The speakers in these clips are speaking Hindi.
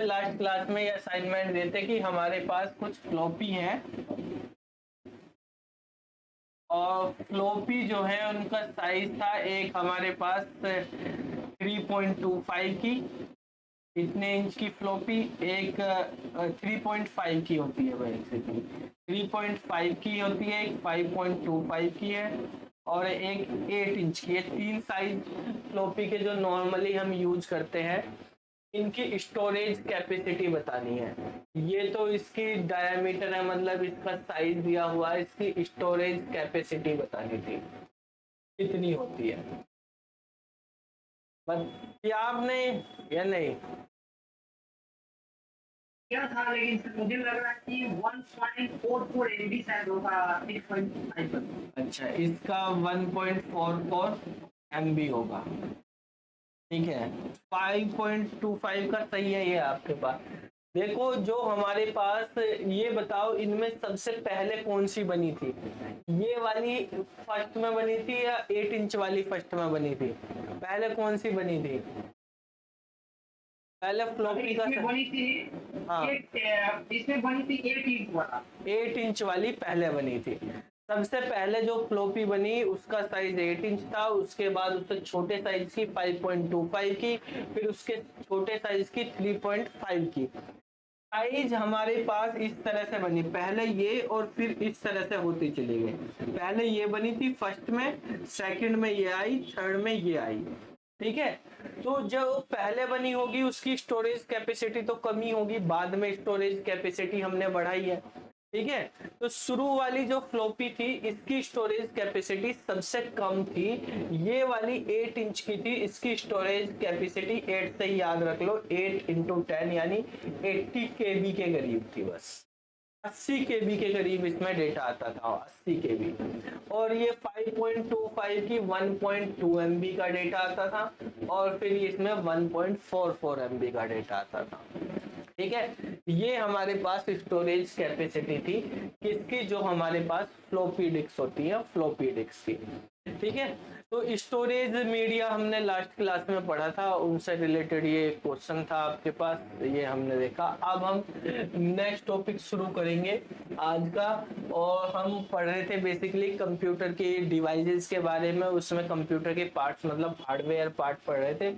लास्ट क्लास में ये असाइनमेंट देते कि हमारे पास कुछ फ्लॉपी हैं और फ्लॉपी जो है उनका साइज था, एक हमारे पास 3.25 की, इतने इंच की फ्लॉपी, एक 3.5 की होती है, बेसिकली 3.5 की होती है, एक 5.25 की है और एक 8 इंच की है। तीन साइज फ्लॉपी के जो नॉर्मली हम यूज करते हैं, इनकी स्टोरेज कैपेसिटी बतानी है। ये तो इसकी डायमीटर है, मतलब इसका साइज दिया हुआ है, इसकी स्टोरेज कैपेसिटी बतानी थी कितनी होती है। बस क्या आपने या नहीं? क्या था, लेकिन सर मुझे लग रहा है कि 1.44 MB शायद होगा 6.5 पर। अच्छा, इसका 1.44 MB होगा, ठीक है। 5.25 का सही है ये आपके पास। देखो जो हमारे पास, ये बताओ इनमें सबसे पहले कौन सी बनी थी? ये वाली फर्स्ट में बनी थी या 8 इंच वाली फर्स्ट में बनी थी? पहले कौन सी बनी थी? पहले फ्लॉपी का बनी थी, हाँ, इसमें बनी थी 8 इंच वाला, 8 इंच वाली पहले बनी थी। सबसे पहले जो फ्लॉपी बनी उसका साइज 8 इंच था, उसके बाद उससे छोटे साइज की 5.25 की, फिर उसके छोटे साइज की 3.5 की। साइज हमारे पास इस तरह से बनी, पहले ये और फिर इस तरह से होती चली गई। पहले ये बनी थी फर्स्ट में, सेकंड में ये आई, थर्ड में ये आई, ठीक है। तो जो पहले बनी होगी उसकी स्टोरेज कैपेसिटी तो कम ही होगी, बाद में स्टोरेज कैपेसिटी हमने बढ़ाई है, ठीक है। तो शुरू वाली जो फ्लॉपी थी इसकी स्टोरेज कैपेसिटी सबसे कम थी, ये वाली 8 इंच की थी, इसकी स्टोरेज कैपेसिटी 8 से ही याद रख लो, 8 इंटू 10 यानी 80 केबी के करीब थी, बस 80 केबी के करीब इसमें डेटा आता था, 80 केबी। और ये 5.25 की 1.2 MB का डेटा आता था और फिर इसमें 1.44 MB का डेटा आता था, ठीक है। ये हमारे पास स्टोरेज कैपेसिटी थी किसकी? जो हमारे पास फ्लॉपी डिस्क होती है, फ्लॉपी डिस्क की, ठीक है। तो स्टोरेज मीडिया हमने लास्ट क्लास में पढ़ा था, उनसे रिलेटेड ये क्वेश्चन था आपके पास, ये हमने देखा। अब हम नेक्स्ट टॉपिक शुरू करेंगे आज का, और हम पढ़ रहे थे बेसिकली कंप्यूटर के डिवाइसेस के बारे में, उसमें कंप्यूटर के पार्ट्स मतलब हार्डवेयर पार्ट पढ़ रहे थे।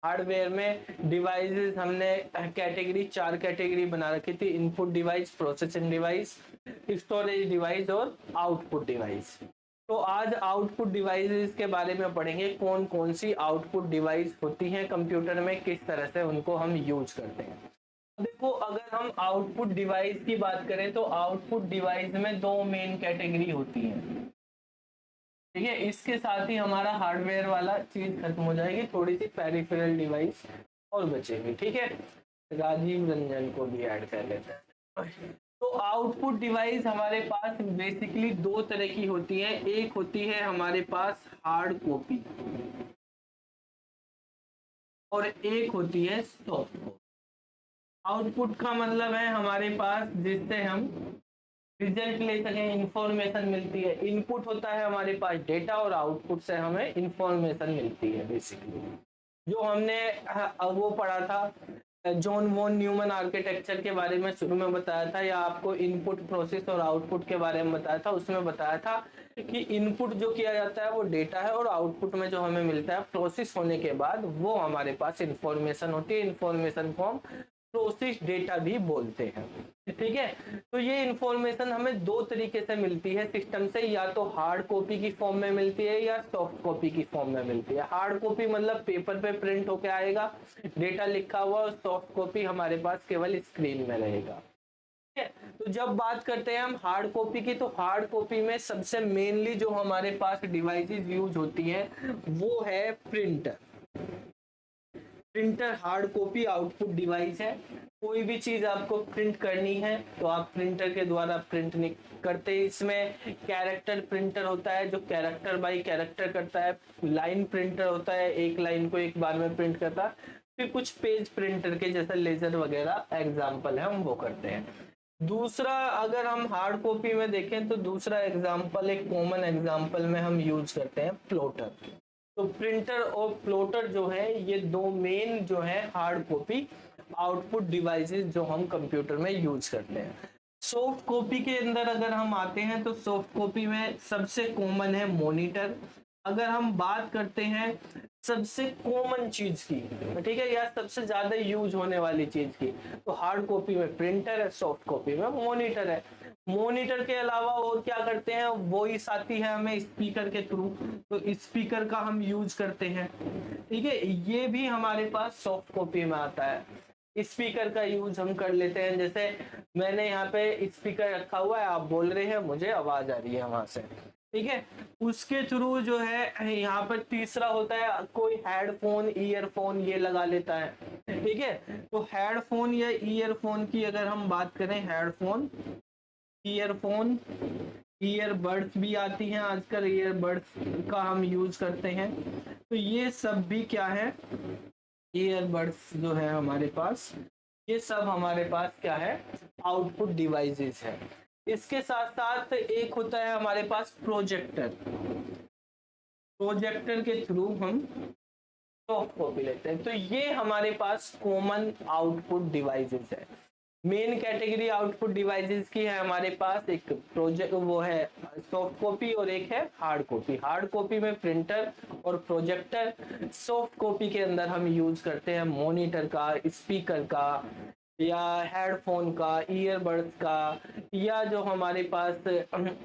हार्डवेयर में डिवाइसेस हमने कैटेगरी, 4 कैटेगरी बना रखी थी, input device, processing device, storage device और आउटपुट डिवाइस। तो आज आउटपुट डिवाइसेस के बारे में पढ़ेंगे, कौन कौन सी आउटपुट डिवाइस होती हैं कंप्यूटर में, किस तरह से उनको हम यूज करते हैं। देखो अगर हम आउटपुट डिवाइस की बात करें तो आउटपुट डिवाइस में दो मेन कैटेगरी होती है, ठीक है। इसके साथ ही हमारा हार्डवेयर वाला चीज खत्म हो जाएगी, थोड़ी सी पेरिफेरल डिवाइस और बचेगी, ठीक है। राजीव रंजन को भी ऐड कर लेते हैं। तो आउटपुट डिवाइस हमारे पास बेसिकली दो तरह की होती है, एक होती है हमारे पास हार्ड कॉपी और एक होती है सॉफ्ट कॉपी। आउटपुट का मतलब है हमारे पास जिससे हम रिजल्ट ले सकें, इंफॉर्मेशन मिलती है। इनपुट होता है हमारे पास डेटा और आउटपुट से हमें इंफॉर्मेशन मिलती है बेसिकली। जो हमने वो पढ़ा था जॉन वॉन न्यूमन आर्किटेक्चर के बारे में शुरू में बताया था, या आपको इनपुट प्रोसेस और आउटपुट के बारे में बताया था, उसमें बताया था कि इनपुट जो किया जाता है वो डेटा है और आउटपुट में जो हमें मिलता है प्रोसेस होने के बाद वो हमारे पास इंफॉर्मेशन होती है। इंफॉर्मेशन को हम प्रोसेस डेटा भी बोलते हैं, ठीक है। तो ये इंफॉर्मेशन हमें दो तरीके से मिलती है सिस्टम से, या तो हार्ड कॉपी की फॉर्म में मिलती है या सॉफ्ट कॉपी की फॉर्म में मिलती है। हार्ड कॉपी मतलब पेपर पे प्रिंट होके आएगा, डेटा लिखा हुआ, और सॉफ्ट कॉपी हमारे पास केवल स्क्रीन में रहेगा, ठीक है। तो जब बात करते हैं हम हार्ड कॉपी की, तो हार्ड कॉपी में सबसे मेनली जो हमारे पास डिवाइसेस यूज होती हैं वो है printer. Printer hard copy output device है। कोई भी चीज आपको प्रिंट करनी है तो आप प्रिंटर के द्वारा प्रिंट नहीं करते। इसमें कैरेक्टर प्रिंटर होता है जो कैरेक्टर बाय कैरेक्टर करता है, लाइन प्रिंटर होता है एक लाइन को एक बार में प्रिंट करता है, फिर कुछ पेज प्रिंटर के जैसे लेजर वगैरह एग्जाम्पल है हम वो करते हैं। दूसरा अगर हम हार्ड कॉपी में देखें तो दूसरा एग्जाम्पल, एक कॉमन एग्जाम्पल में हम यूज करते हैं प्लॉटर। तो प्रिंटर और प्लॉटर जो है ये दो मेन जो है हार्ड कॉपी आउटपुट डिवाइसेस जो हम कंप्यूटर में यूज करते हैं। सॉफ्ट कॉपी के अंदर अगर हम आते हैं तो सॉफ्ट कॉपी में सबसे कॉमन है मॉनिटर। अगर हम बात करते हैं सबसे कॉमन चीज की, ठीक है, या सबसे ज्यादा यूज होने वाली चीज की, तो हार्ड कॉपी में प्रिंटर है, सॉफ्ट कॉपी में मॉनिटर है। मॉनिटर के अलावा और क्या करते हैं, वॉइस आती है हमें स्पीकर के थ्रू, तो स्पीकर का हम यूज करते हैं, ठीक है, ये भी हमारे पास सॉफ्ट कॉपी में आता है। स्पीकर का यूज हम कर लेते हैं, जैसे मैंने यहाँ पे स्पीकर रखा हुआ है, आप बोल रहे हैं, मुझे आवाज आ रही है वहां से, ठीक है, उसके थ्रू जो है यहाँ पर तीसरा होता है कोई हेडफोन ईयरफोन ये लगा लेता है, ठीक है। तो हेडफोन या ईयरफोन की अगर हम बात करें, हेडफोन, ईयरफोन, ईयरबड्स भी आती हैं आजकल, ईयरबड्स का हम यूज करते हैं, तो ये सब भी क्या है, ईयरबड्स जो है हमारे पास, ये सब हमारे पास क्या है, आउटपुट डिवाइसेस है। इसके साथ साथ एक होता है हमारे पास प्रोजेक्टर। प्रोजेक्टर के थ्रू हम सॉफ्ट कॉपी लेते हैं। तो ये हमारे पास कॉमन आउटपुट डिवाइसेस है। मेन कैटेगरी आउटपुट डिवाइसेस की है हमारे पास, एक प्रोजेक्ट वो है सॉफ्ट कॉपी और एक है हार्ड कॉपी। हार्ड कॉपी में प्रिंटर और प्रोजेक्टर, सॉफ्ट कॉपी के अंदर हम यूज करते हैं मॉनिटर का, स्पीकर का, या हेडफोन का, ईयरबड्स का, या जो हमारे पास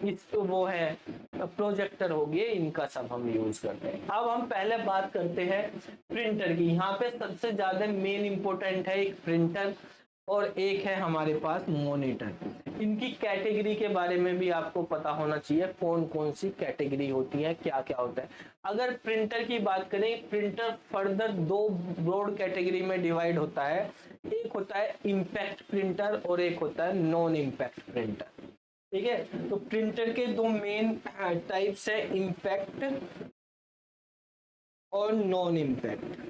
इस वो है प्रोजेक्टर हो गए, इनका सब हम यूज करते हैं। अब हम पहले बात करते हैं प्रिंटर की। यहाँ पे सबसे ज्यादा मेन इंपॉर्टेंट है एक प्रिंटर और एक है हमारे पास मॉनिटर। इनकी कैटेगरी के बारे में भी आपको पता होना चाहिए, कौन कौन सी कैटेगरी होती है, क्या क्या होता है। अगर प्रिंटर की बात करें, प्रिंटर फर्दर दो ब्रॉड कैटेगरी में डिवाइड होता है। एक होता है इम्पैक्ट प्रिंटर और एक होता है नॉन इम्पैक्ट प्रिंटर, ठीक है। तो प्रिंटर के दो मेन टाइप्स है, इम्पैक्ट और नॉन इम्पैक्ट।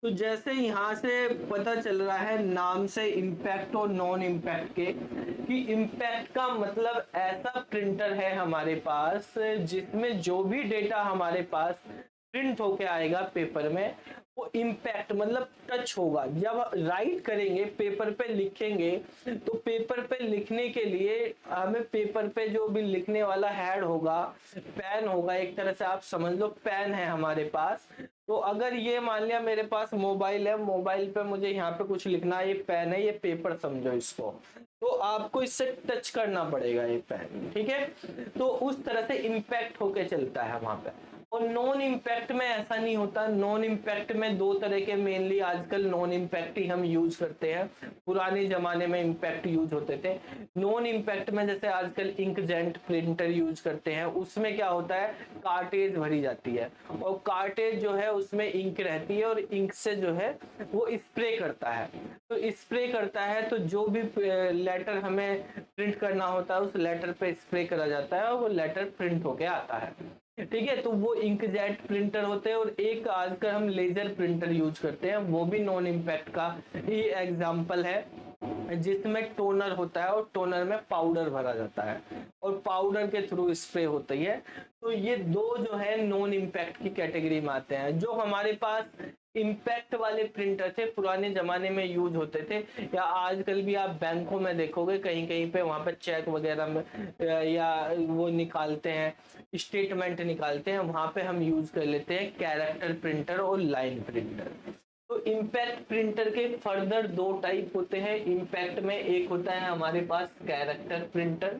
तो जैसे यहाँ से पता चल रहा है नाम से इम्पैक्ट और नॉन इम्पैक्ट के, कि इम्पैक्ट का मतलब ऐसा प्रिंटर है हमारे पास जिसमें जो भी डेटा हमारे पास प्रिंट होके आएगा पेपर में, वो इम्पैक्ट मतलब टच होगा। जब राइट करेंगे, पेपर पे लिखेंगे, तो पेपर पे लिखने के लिए हमें पेपर पे जो भी लिखने वाला हेड होगा, पेन होगा, एक तरह से आप समझ लो पेन है हमारे पास। तो अगर ये मान लिया मेरे पास मोबाइल है, मोबाइल पे मुझे यहाँ पे कुछ लिखना है, ये पेन है, ये पेपर समझो इसको, तो आपको इससे टच करना पड़ेगा ये पेन, ठीक है। तो उस तरह से इम्पैक्ट होके चलता है वहां पे। और नॉन इम्पैक्ट में ऐसा नहीं होता। नॉन इम्पैक्ट में दो तरह के मेनली आजकल नॉन इम्पैक्ट ही हम यूज करते हैं। पुराने जमाने में इम्पैक्ट यूज होते थे। नॉन इम्पैक्ट में जैसे आजकल इंकजेट प्रिंटर यूज करते हैं, उसमें क्या होता है, कार्टेज भरी जाती है और कार्टेज जो है उसमें इंक रहती है और इंक से जो है वो स्प्रे करता है। तो स्प्रे करता है तो जो भी लेटर हमें प्रिंट करना होता है उस लेटर पे स्प्रे करा जाता है और वो लेटर प्रिंट होके आता है, ठीक है। तो वो इंकजेट प्रिंटर होते हैं। और एक आजकल हम लेजर प्रिंटर यूज करते हैं, वो भी नॉन इम्पैक्ट का ही एग्जांपल है, जिसमें टोनर होता है और टोनर में पाउडर भरा जाता है और पाउडर के थ्रू स्प्रे होती है। तो ये दो जो है नॉन इम्पैक्ट की कैटेगरी में आते हैं। जो हमारे पास इम्पैक्ट वाले प्रिंटर थे, पुराने जमाने में यूज होते थे, या आजकल भी आप बैंकों में देखोगे कहीं कहीं पे, वहां पे चेक वगैरह में या वो निकालते हैं, स्टेटमेंट निकालते हैं, वहां पे हम यूज कर लेते हैं कैरेक्टर प्रिंटर और लाइन प्रिंटर। तो इम्पैक्ट प्रिंटर के फर्दर दो टाइप होते हैं। इम्पैक्ट में एक होता है हमारे पास कैरेक्टर प्रिंटर,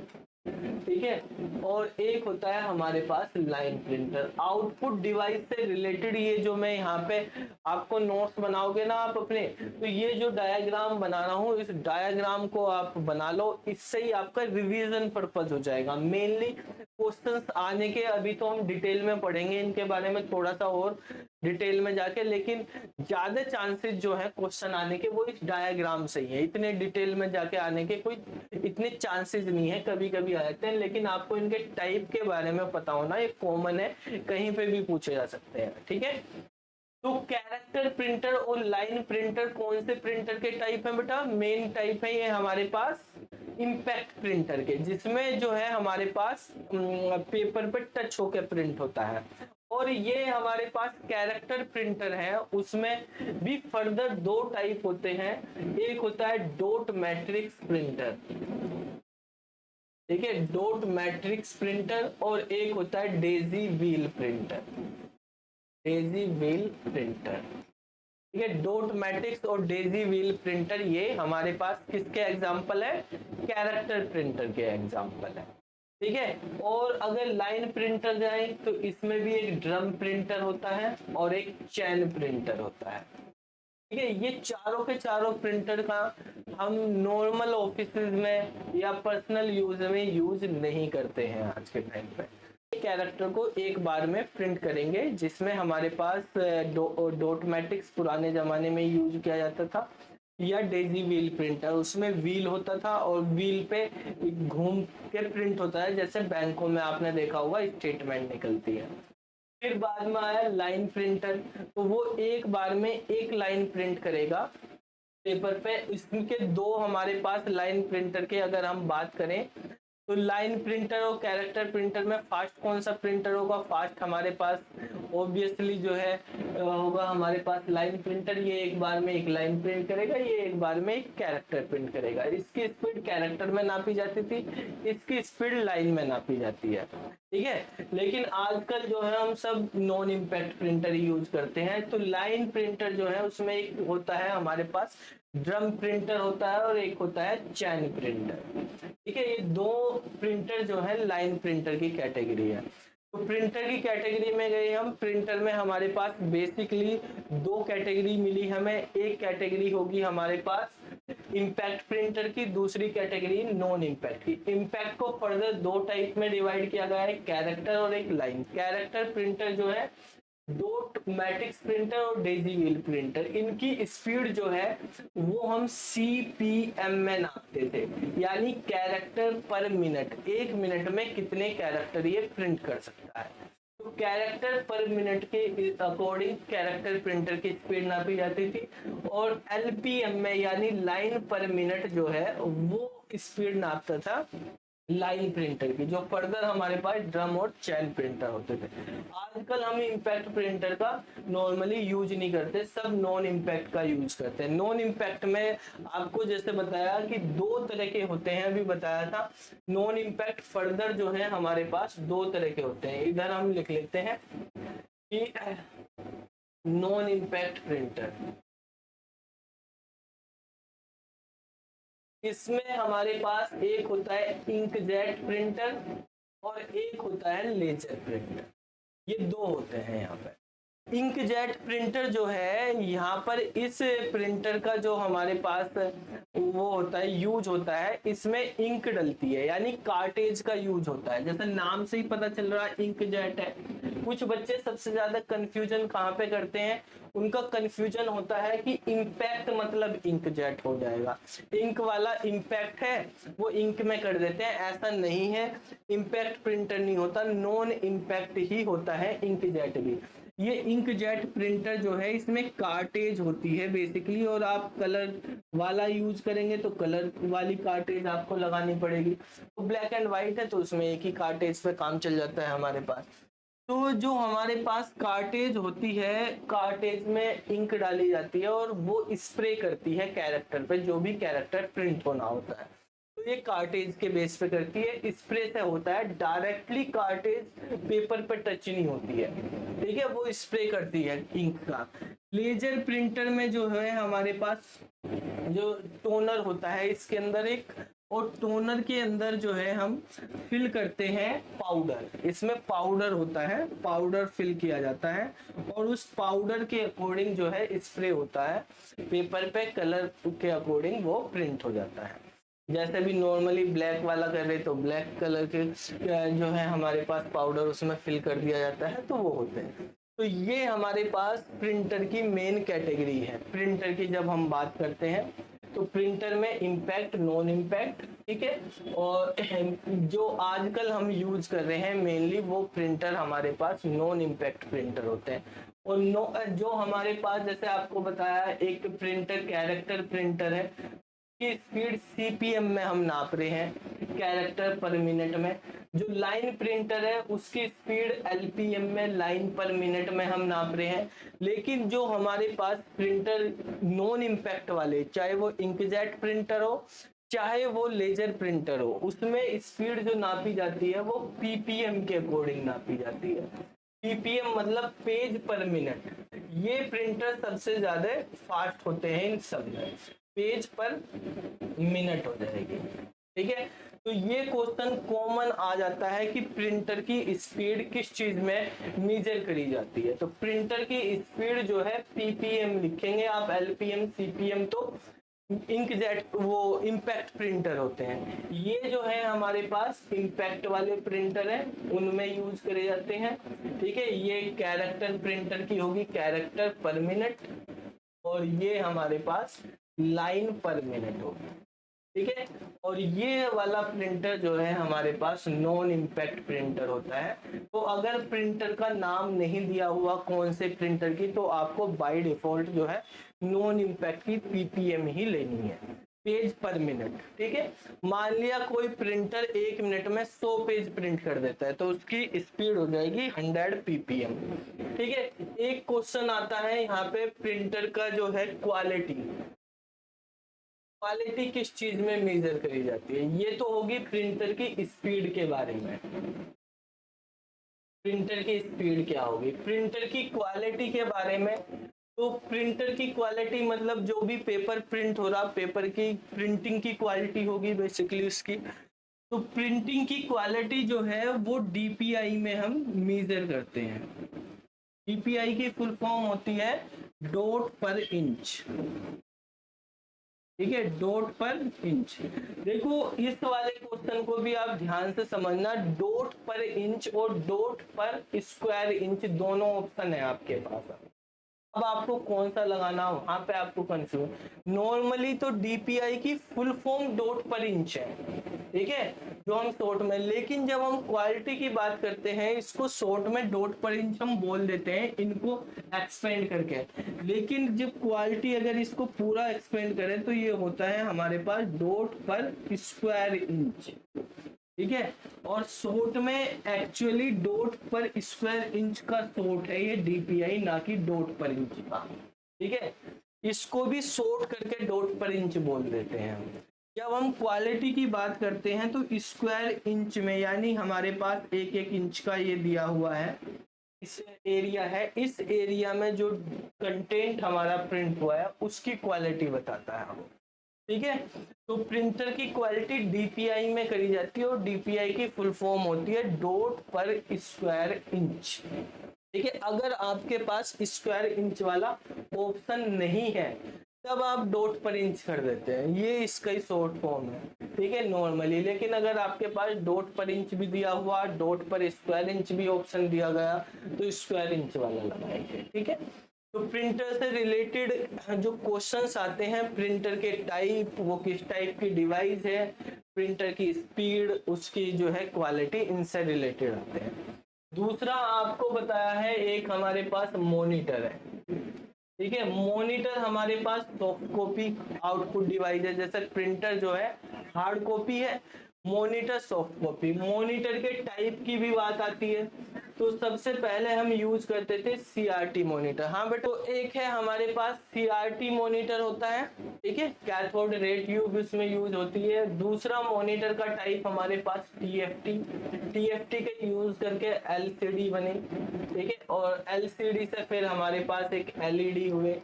ठीक है, और एक होता है हमारे पास लाइन प्रिंटर। आउटपुट डिवाइस से रिलेटेड ये जो मैं यहाँ पे आपको नोट्स बनाओगे ना आप अपने, तो ये जो डायग्राम बना रहा हूँ, इस डायग्राम को आप बना लो, इससे ही आपका रिवीजन पर्पज हो जाएगा। मेनली क्वेश्चंस आने के, अभी तो हम डिटेल में पढ़ेंगे इनके बारे में थोड़ा सा और डिटेल में जाके, लेकिन ज्यादा चांसेस जो है क्वेश्चन आने के वो इस डायग्राम से ही है। इतने डिटेल में जाके आने के कोई इतने चांसेस नहीं है, कभी कभी आ जाते हैं, लेकिन आपको इनके टाइप के बारे में पता होना, ये कॉमन है, कहीं पे भी पूछे जा सकते हैं, ठीक है। तो कैरेक्टर प्रिंटर और लाइन प्रिंटर कौन से प्रिंटर के टाइप है बेटा, मेन टाइप है ये हमारे पास इम्पैक्ट प्रिंटर के, जिसमें जो है हमारे पास पेपर पे टच होकर प्रिंट होता है। और ये हमारे पास कैरेक्टर प्रिंटर है, उसमें भी फर्दर दो टाइप होते हैं। एक होता है डॉट मैट्रिक्स प्रिंटर, ठीक है, डॉट मैट्रिक्स प्रिंटर, और एक होता है Daisy wheel printer, Daisy wheel printer, ठीक है। डॉट मैट्रिक्स और डेजी व्हील प्रिंटर ये हमारे पास किसके एग्जाम्पल है, कैरेक्टर प्रिंटर के एग्जाम्पल है, ठीक है। और अगर लाइन प्रिंटर जाए तो इसमें भी एक ड्रम प्रिंटर होता है और एक चैन प्रिंटर होता है, ठीक है। ये चारों के चारों प्रिंटर का हम नॉर्मल ऑफिस में या पर्सनल यूज में यूज नहीं करते हैं आज के टाइम पे। कैरेक्टर को एक बार में प्रिंट करेंगे, जिसमें हमारे पास डॉट मैट्रिक्स पुराने जमाने में यूज किया जाता था, या डेजी व्हील प्रिंटर, उसमें व्हील होता था और व्हील पे घूम के प्रिंट होता है, जैसे बैंकों में आपने देखा होगा स्टेटमेंट निकलती है। फिर बाद में आया लाइन प्रिंटर, तो वो एक बार में एक लाइन प्रिंट करेगा पेपर पे। इसके दो हमारे पास लाइन प्रिंटर के अगर हम बात करें, तो लाइन प्रिंटर और कैरेक्टर प्रिंटर में फास्ट कौन सा प्रिंटर होगा, फास्ट हमारे पास ऑब्वियसली जो है होगा हमारे पास लाइन प्रिंटर। ये एक बार में एक लाइन प्रिंट करेगा, ये एक बार में एक कैरेक्टर प्रिंट करेगा। इसकी स्पीड कैरेक्टर में नापी जाती थी, इसकी स्पीड लाइन में नापी जाती है, ठीक है। लेकिन आजकल जो है हम सब नॉन इम्पैक्ट प्रिंटर यूज करते हैं। तो लाइन प्रिंटर जो है उसमें एक होता है हमारे पास ड्रम प्रिंटर होता है और एक होता है चैन प्रिंटर, ठीक है। ये दो प्रिंटर जो है लाइन प्रिंटर की कैटेगरी है। तो प्रिंटर की कैटेगरी में गए हम, प्रिंटर में हमारे पास बेसिकली दो कैटेगरी मिली हमें। एक कैटेगरी होगी हमारे पास इम्पैक्ट प्रिंटर की, दूसरी कैटेगरी नॉन इम्पैक्ट की। इम्पैक्ट को फर्दर दो टाइप में डिवाइड किया गया है, कैरेक्टर और एक लाइन। कैरेक्टर प्रिंटर जो है डॉट मैट्रिक्स प्रिंटर और डेजी व्हील प्रिंटर, इनकी स्पीड जो है वो हम CPM में नापते थे, यानी कैरेक्टर पर मिनट, एक मिनट में कितने कैरेक्टर ये प्रिंट कर सकता है। तो कैरेक्टर पर मिनट के अकॉर्डिंग कैरेक्टर प्रिंटर की स्पीड नापी जाती थी, और LPM में यानी लाइन पर मिनट जो है वो स्पीड नापता था लाइन प्रिंटर की, जो फर्दर हमारे पास ड्रम और चैन प्रिंटर होते थे। आजकल हम इम्पैक्ट प्रिंटर का नॉर्मली यूज नहीं करते, सब नॉन इम्पैक्ट का यूज करते हैं। नॉन इम्पैक्ट में आपको जैसे बताया कि दो तरह के होते हैं, अभी बताया था। नॉन इम्पैक्ट फर्दर जो है हमारे पास दो तरह के होते हैं, इधर हम लिख लेते हैं कि नॉन इम्पैक्ट प्रिंटर, इसमें हमारे पास एक होता है इंकजेट प्रिंटर और एक होता है लेजर प्रिंटर। ये दो होते हैं यहाँ पे। इंकजेट प्रिंटर जो है, यहाँ पर इस प्रिंटर का जो हमारे पास वो होता है यूज होता है, इसमें इंक डलती है, यानी कार्टेज का यूज होता है। जैसे नाम से ही पता चल रहा है इंकजेट है। कुछ बच्चे सबसे ज्यादा कंफ्यूजन कहाँ पे करते हैं, उनका कंफ्यूजन होता है कि इम्पैक्ट मतलब इंकजेट हो जाएगा, इंक वाला इम्पैक्ट है वो इंक में कर देते हैं। ऐसा नहीं है, इम्पैक्ट प्रिंटर नहीं होता, नॉन इम्पैक्ट ही होता है इंकजेट भी। ये इंकजेट प्रिंटर जो है इसमें कार्टेज होती है बेसिकली, और आप कलर वाला यूज करेंगे तो कलर वाली कार्टेज आपको लगानी पड़ेगी। तो ब्लैक एंड व्हाइट है तो उसमें एक ही कार्टेज पे काम चल जाता है हमारे पास। तो जो हमारे पास कार्टेज होती है, कार्टेज में इंक डाली जाती है और वो स्प्रे करती है कैरेक्टर पे, जो भी कैरेक्टर प्रिंट होना होता है। तो ये कार्टेज के बेस पे करती है, स्प्रे से होता है, डायरेक्टली कार्टेज पेपर पे टच नहीं होती है, ठीक है, वो स्प्रे करती है इंक का। लेजर प्रिंटर में जो है हमारे पास जो टोनर होता है इसके अंदर एक, और टोनर के अंदर जो है हम फिल करते हैं पाउडर। इसमें पाउडर होता है, पाउडर फिल किया जाता है, और उस पाउडर के अकॉर्डिंग जो है स्प्रे होता है पेपर पे, कलर के अकॉर्डिंग वो प्रिंट हो जाता है। जैसे भी नॉर्मली ब्लैक वाला कर रहे तो ब्लैक कलर के जो है हमारे पास पाउडर उसमें फिल कर दिया जाता है, तो वो होते हैं। तो ये हमारे पास प्रिंटर की मेन कैटेगरी है। प्रिंटर की जब हम बात करते हैं तो प्रिंटर में इम्पैक्ट, नॉन इम्पैक्ट, ठीक है, और जो आजकल हम यूज कर रहे हैं मेनली वो प्रिंटर हमारे पास नॉन इम्पैक्ट प्रिंटर होते हैं। और जो हमारे पास जैसे आपको बताया एक प्रिंटर कैरेक्टर प्रिंटर है की स्पीड CPM में हम नाप रहे हैं, कैरेक्टर पर मिनट में। जो लाइन प्रिंटर है उसकी स्पीड एलपीएम में, लाइन पर मिनट में हम नाप रहे हैं। लेकिन जो हमारे पास प्रिंटर नॉन इम्पैक्ट वाले, चाहे वो इंकजेट प्रिंटर हो चाहे वो लेजर प्रिंटर हो, उसमें स्पीड जो नापी जाती है वो पीपीएम के अकॉर्डिंग नापी जाती है। पीपीएम मतलब पेज पर मिनट। ये प्रिंटर सबसे ज्यादा फास्ट होते हैं इन सब में, पेज पर मिनट हो जाएगी। ठीक है, तो ये क्वेश्चन कॉमन आ जाता है कि प्रिंटर की स्पीड किस चीज में मेजर करी जाती है। तो प्रिंटर की स्पीड जो है पीपीएम लिखेंगे आप, एलपीएम सीपीएम तो इंकजेट वो इम्पैक्ट प्रिंटर होते हैं। ये जो है हमारे पास इम्पैक्ट वाले प्रिंटर हैं, उनमें यूज करे जाते हैं। ठीक है, ये कैरेक्टर प्रिंटर की होगी, कैरेक्टर पर मिनट, और ये हमारे पास लाइन पर मिनट होगी। ठीक है, और ये वाला प्रिंटर जो है हमारे पास नॉन इम्पैक्ट प्रिंटर होता है। तो अगर प्रिंटर का नाम नहीं दिया हुआ कौन से प्रिंटर की, तो आपको बाय डिफॉल्ट जो है नॉन इम्पैक्ट की पीपीएम ही लेनी है, पेज पर मिनट। ठीक है, मान लिया कोई प्रिंटर 1 मिनट में 100 पेज प्रिंट कर देता है, तो उसकी स्पीड हो जाएगी 100 पीपीएम। ठीक है, एक क्वेश्चन आता है यहाँ पे प्रिंटर का जो है क्वालिटी, क्वालिटी किस चीज में मेजर करी जाती है। ये तो होगी प्रिंटर की स्पीड के बारे में। प्रिंटर की स्पीड क्या होगी, प्रिंटर की क्वालिटी के बारे में। तो प्रिंटर की क्वालिटी मतलब जो भी पेपर प्रिंट हो रहा, पेपर की प्रिंटिंग की क्वालिटी होगी बेसिकली उसकी। तो प्रिंटिंग की क्वालिटी जो है वो डीपीआई में हम मेजर करते हैं। डीपीआई की फुल फॉर्म होती है डॉट पर इंच। ठीक है, डॉट पर इंच। देखो इस वाले क्वेश्चन को भी आप ध्यान से समझना, डॉट पर इंच और डॉट पर स्क्वायर इंच दोनों ऑप्शन है आपके पास। अब आपको कौन सा लगाना, वहां पे आपको कंफ्यूज। नॉर्मली तो डीपीआई की फुल फॉर्म डॉट पर इंच है, ठीक है, जो हम शॉर्ट में, लेकिन जब हम क्वालिटी की बात करते हैं इसको शॉर्ट में डॉट पर इंच हम बोल देते हैं, इनको एक्सपेंड करके। लेकिन जब क्वालिटी अगर इसको पूरा एक्सपेंड करें तो ये होता है हमारे पास डॉट पर स्क्वायर इंच। ठीक है, और शॉर्ट में एक्चुअली डॉट पर स्क्वायर इंच का शॉर्ट है ये डीपीआई, ना कि डॉट पर इंच का। ठीक है, इसको भी शॉर्ट करके डॉट पर इंच बोल देते हैं हम। जब हम क्वालिटी की बात करते हैं तो स्क्वायर इंच में, यानी हमारे पास 1-1 इंच का ये दिया हुआ है, इस एरिया है, इस एरिया में जो कंटेंट हमारा प्रिंट हुआ है उसकी क्वालिटी बताता है हमें। ठीक है, तो प्रिंटर की क्वालिटी डीपीआई में करी जाती है और डीपीआई की फुल फॉर्म होती है डॉट पर स्क्वायर इंच। ठीक है, अगर आपके पास स्क्वायर इंच वाला ऑप्शन नहीं है तब आप डॉट पर इंच कर देते हैं, ये इसका ही शॉर्ट फॉर्म है। ठीक है, नॉर्मली। लेकिन अगर आपके पास डॉट पर इंच भी दिया हुआ, डॉट पर स्क्वायर इंच भी ऑप्शन दिया गया, तो स्क्वायर इंच वाला लगाएंगे। ठीक है, तो प्रिंटर से रिलेटेड जो क्वेश्चंस आते हैं, प्रिंटर के टाइप, वो किस टाइप की डिवाइस है, प्रिंटर की स्पीड, उसकी जो है क्वालिटी, इनसे रिलेटेड आते हैं। दूसरा आपको बताया है एक हमारे पास मॉनिटर है। ठीक है, मॉनिटर हमारे पास सॉफ्ट कॉपी आउटपुट डिवाइस है, जैसे प्रिंटर जो है हार्ड कॉपी है, मॉनिटर सॉफ्ट कॉपी। मॉनिटर के टाइप की भी बात आती है, तो सबसे पहले हम यूज करते थे सीआरटी मॉनिटर। हाँ बेटा, तो एक है हमारे पास सीआरटी मॉनिटर होता है, ठीक है, कैथोड रे ट्यूब उसमें यूज होती है। दूसरा मॉनिटर का टाइप हमारे पास टीएफटी, टीएफटी का यूज करके एलसीडी बने। ठीक है, और एलसीडी से फिर हमारे पास एक एलईडी हुए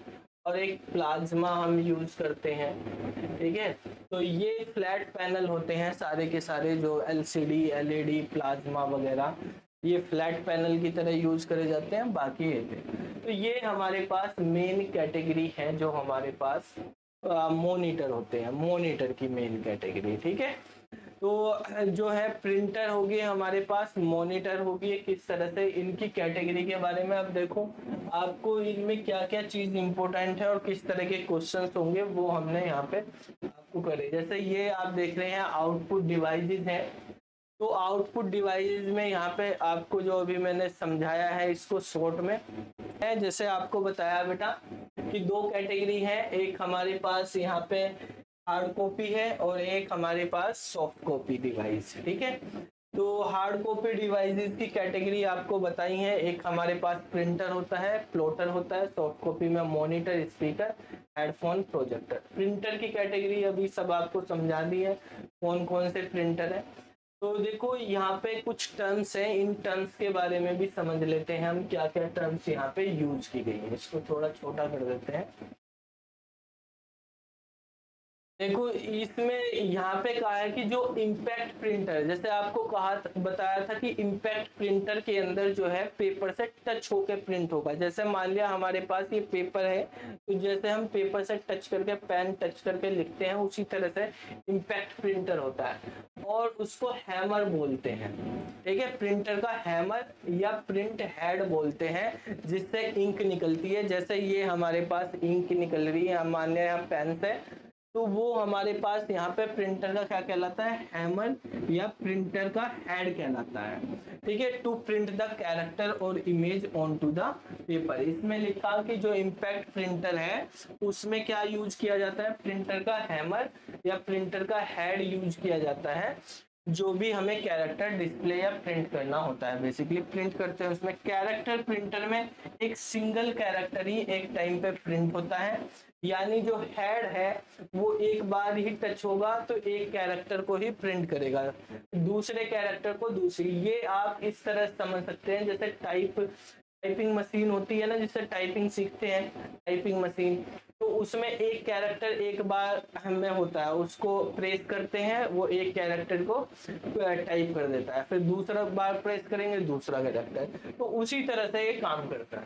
और एक प्लाज्मा हम यूज करते हैं। ठीक है, तो ये फ्लैट पैनल होते हैं सारे के सारे, जो एलसीडी, एलईडी, प्लाज्मा वगैरह, ये फ्लैट पैनल की तरह यूज करे जाते हैं। बाकी है तो ये हमारे पास मेन कैटेगरी है जो हमारे पास मॉनिटर होते हैं, मॉनिटर की मेन कैटेगरी। ठीक है, तो जो है प्रिंटर होगी हमारे पास, मॉनिटर होगी, किस तरह से इनकी कैटेगरी के बारे में अब देखो, आपको इनमें क्या क्या चीज इंपॉर्टेंट है और किस तरह के क्वेश्चंस होंगे वो हमने यहाँ पे आपको करे। जैसे ये आप देख रहे हैं आउटपुट डिवाइसेस है, तो आउटपुट डिवाइस में यहाँ पे आपको जो अभी मैंने समझाया है इसको शॉर्ट में है। जैसे आपको बताया बेटा कि 2 कैटेगरी है, एक हमारे पास यहाँ पे हार्ड कॉपी है और एक हमारे पास सॉफ्ट कॉपी डिवाइस। ठीक है, तो हार्ड कॉपी डिवाइसेस की कैटेगरी आपको बताई है। एक हमारे पास प्रिंटर होता है, प्लॉटर होता है, सॉफ्ट कॉपी में monitor, speaker, headphone, projector. Printer की कैटेगरी अभी सब आपको समझा दी है, कौन कौन से प्रिंटर है। तो देखो यहाँ पे कुछ टर्म्स हैं, इन टर्म्स के बारे में भी समझ लेते हैं हम, क्या क्या टर्म्स यहाँ पे यूज की गई है। इसको थोड़ा छोटा कर देते हैं। देखो इसमें यहाँ पे कहा है कि जो इम्पैक्ट प्रिंटर, जैसे आपको बताया था कि इम्पैक्ट प्रिंटर के अंदर जो है पेपर से टच होकर प्रिंट होगा। जैसे मान लिया हमारे पास ये पेपर है, तो जैसे हम पेपर से टच करके, पेन टच करके लिखते हैं, उसी तरह से इम्पैक्ट प्रिंटर होता है और उसको हैमर बोलते हैं। ठीक है, प्रिंटर का हैमर या प्रिंट हेड बोलते हैं, जिससे इंक निकलती है। जैसे ये हमारे पास इंक निकल रही है, मान लिया यहाँ पेन से, तो वो हमारे पास यहाँ पे प्रिंटर का क्या कहलाता है, हैमर या प्रिंटर का हेड कहलाता है। ठीक है, टू प्रिंट द कैरेक्टर और image on to the paper. इसमें लिखा कि जो इम्पैक्ट प्रिंटर है उसमें क्या यूज किया जाता है, प्रिंटर का हैमर या प्रिंटर का हेड यूज किया जाता है। जो भी हमें कैरेक्टर डिस्प्ले या प्रिंट करना होता है, बेसिकली प्रिंट करते हैं उसमें। कैरेक्टर प्रिंटर में एक सिंगल कैरेक्टर ही एक टाइम पे प्रिंट होता है, यानी जो हेड है वो एक बार ही टच होगा तो एक कैरेक्टर को ही प्रिंट करेगा, दूसरे कैरेक्टर को दूसरी। ये आप इस तरह समझ सकते हैं, जैसे टाइपिंग मशीन होती है ना, जिससे टाइपिंग सीखते हैं, टाइपिंग मशीन, तो उसमें एक कैरेक्टर एक बार हमें होता है, उसको प्रेस करते हैं, वो एक कैरेक्टर को टाइप कर देता है, फिर दूसरा बार प्रेस करेंगे दूसरा कैरेक्टर, तो उसी तरह से ये काम करता है।